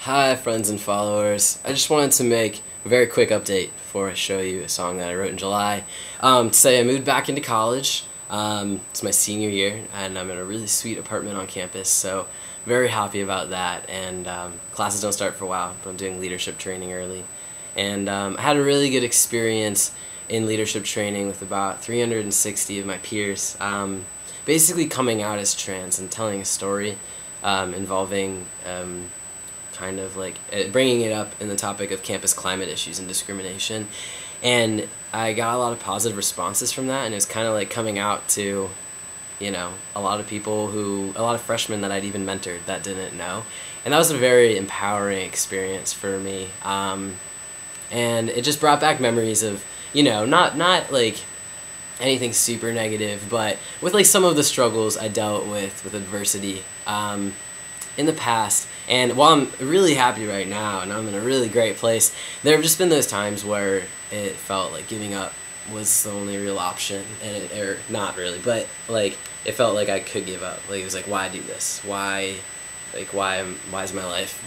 Hi friends and followers. I just wanted to make a very quick update before I show you a song that I wrote in July. To say I moved back into college. It's my senior year and I'm in a really sweet apartment on campus, so very happy about that. And classes don't start for a while, but I'm doing leadership training early. And I had a really good experience in leadership training with about 360 of my peers, basically coming out as trans and telling a story involving kind of like bringing it up in the topic of campus climate issues and discrimination. And I got a lot of positive responses from that, and it was kind of like coming out to, you know, a lot of people a lot of freshmen that I'd even mentored that didn't know. And that was a very empowering experience for me. And it just brought back memories of, you know, not like anything super negative, but with like some of the struggles I dealt with adversity in the past. And while I'm really happy right now and I'm in a really great place, there have just been those times where it felt like giving up was the only real option, and or not really, but like it felt like I could give up. Like it was like, why do this? Why is my life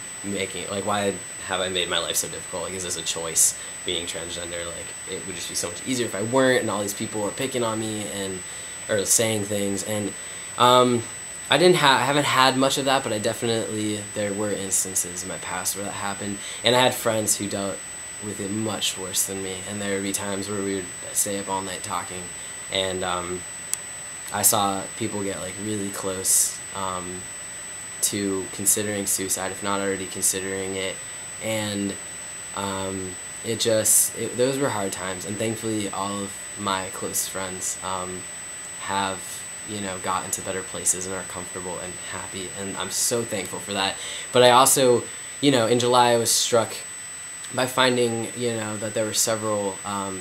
why have I made my life so difficult? Like, is this a choice, being transgender? Like, it would just be so much easier if I weren't, and all these people were picking on me or saying things. And I haven't had much of that, but there were instances in my past where that happened, and I had friends who dealt with it much worse than me, and there would be times where we would stay up all night talking, and I saw people get like really close to considering suicide, if not already considering it, and those were hard times, and thankfully all of my close friends have, you know, got into better places and are comfortable and happy, and I'm so thankful for that. But I also, you know, in July I was struck by finding, you know, that there were several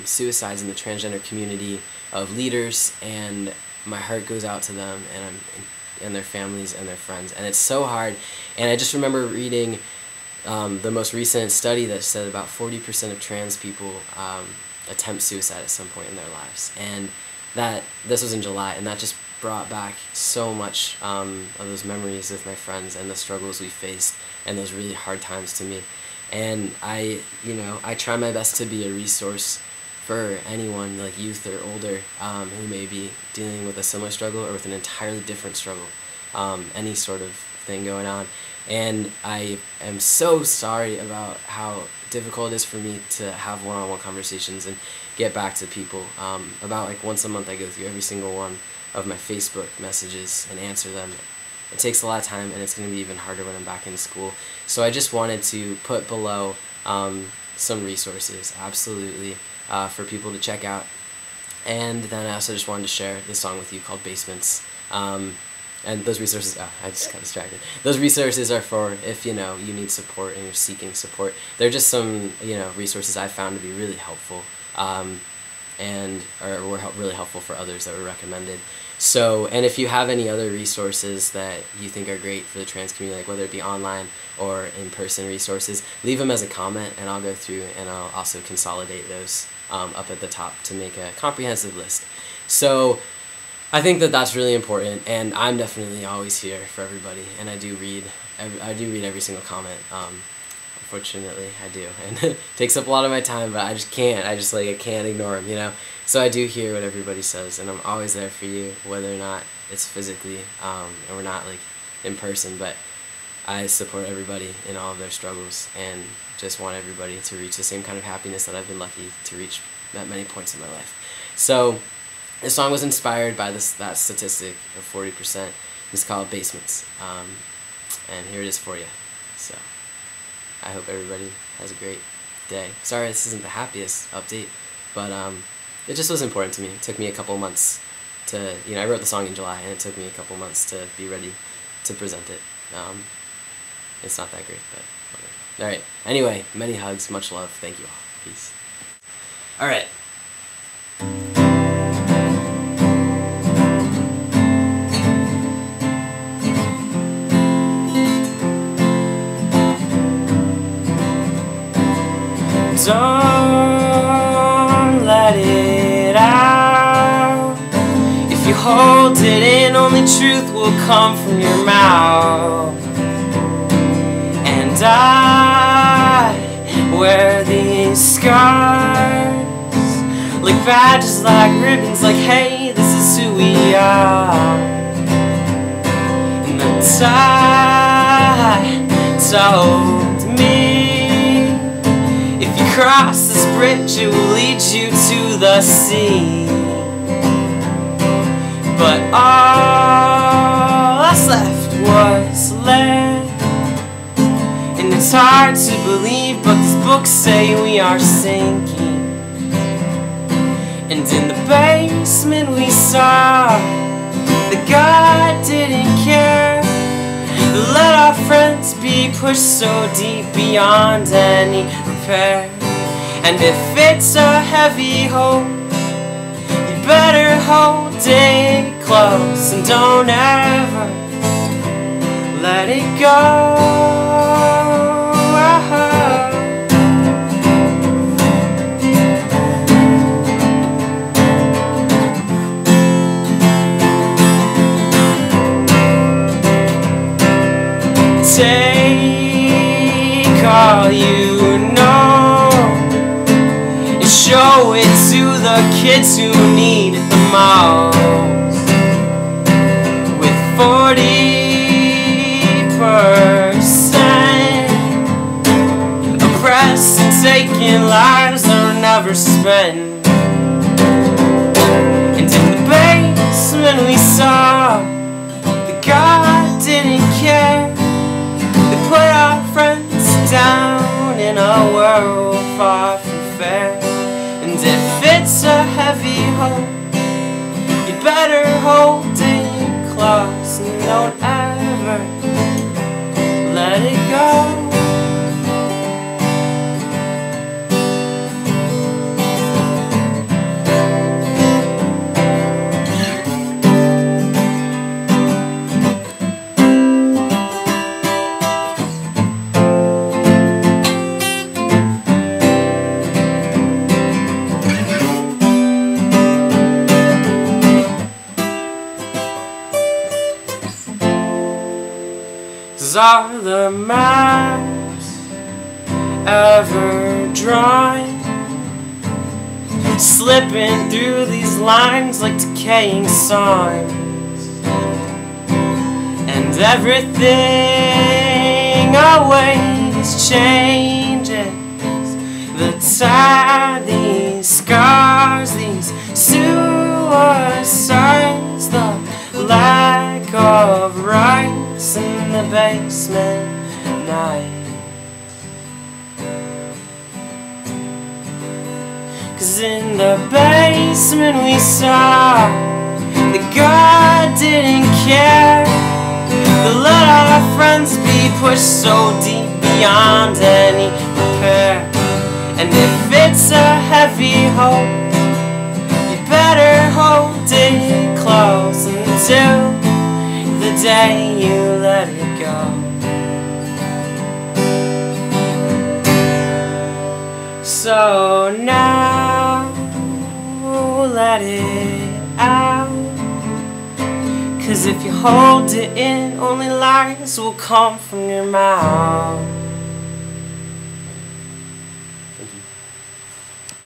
suicides in the transgender community of leaders, and my heart goes out to them and their families and their friends, and it's so hard. And I just remember reading the most recent study that said about 40% of trans people attempt suicide at some point in their lives, and that this was in July, and that just brought back so much of those memories with my friends and the struggles we faced and those really hard times to me. And I try my best to be a resource for anyone, like youth or older, who may be dealing with a similar struggle or with an entirely different struggle, any sort of thing going on. And I am so sorry about how difficult it is for me to have one-on-one conversations and get back to people. About like once a month I go through every single one of my Facebook messages and answer them. It takes a lot of time, and it's going to be even harder when I'm back in school. So I just wanted to put below some resources, absolutely, for people to check out. And then I also just wanted to share this song with you called Basements. And those resources, I just got distracted. Those resources are for if, you know, you need support and you're seeking support. They're just some, you know, resources I found to be really helpful, and were really helpful for others that were recommended. So, and if you have any other resources that you think are great for the trans community, like whether it be online or in-person resources, leave them as a comment, and I'll go through and I'll also consolidate those up at the top to make a comprehensive list. So I think that that's really important, and I'm definitely always here for everybody, and I do read every single comment. Unfortunately, I do, and it takes up a lot of my time, but I can't ignore them, you know. So I do hear what everybody says, and I'm always there for you, whether or not it's physically, and we're not like in person, but I support everybody in all of their struggles, and just want everybody to reach the same kind of happiness that I've been lucky to reach at many points in my life. So this song was inspired by that statistic of 40%. It's called Basements, and here it is for you. So I hope everybody has a great day. Sorry this isn't the happiest update, but it just was important to me. It took me a couple months to, you know, I wrote the song in July, and it took me a couple months to be ready to present it. It's not that great, but whatever. Alright, anyway, many hugs, much love, thank you all. Peace. Alright. Don't let it out. If you hold it in, only truth will come from your mouth. And I these scars, like badges, like ribbons, like hey, this is who we are. And the tide told me, if you cross this bridge it will lead you to the sea. But all that's left was land, and it's hard to believe, but these books say we are sinking. And in the basement we saw that God didn't care, that let our friends be pushed so deep beyond any repair. And if it's a heavy hold, you better hold it close and don't ever let it go. Take all you know and show it to the kids who need it the most. With 40% oppressed and taking lives that were never spent. And in the basement we saw that God didn't care. They put our friends down in a world far from fair. And if it's a heavy hold, you better hold it close and don't ever let it go. Are the maps ever drawn, slipping through these lines like decaying signs, and everything always changes. The tide, these scars, these suicides, the lack of rights in the basement night. 'Cause in the basement we saw that God didn't care, that let our friends be pushed so deep beyond any repair. And if it's a heavy hold, you better hold it close until the day you let it go. So now let it out, 'cause if you hold it in, only lies will come from your mouth.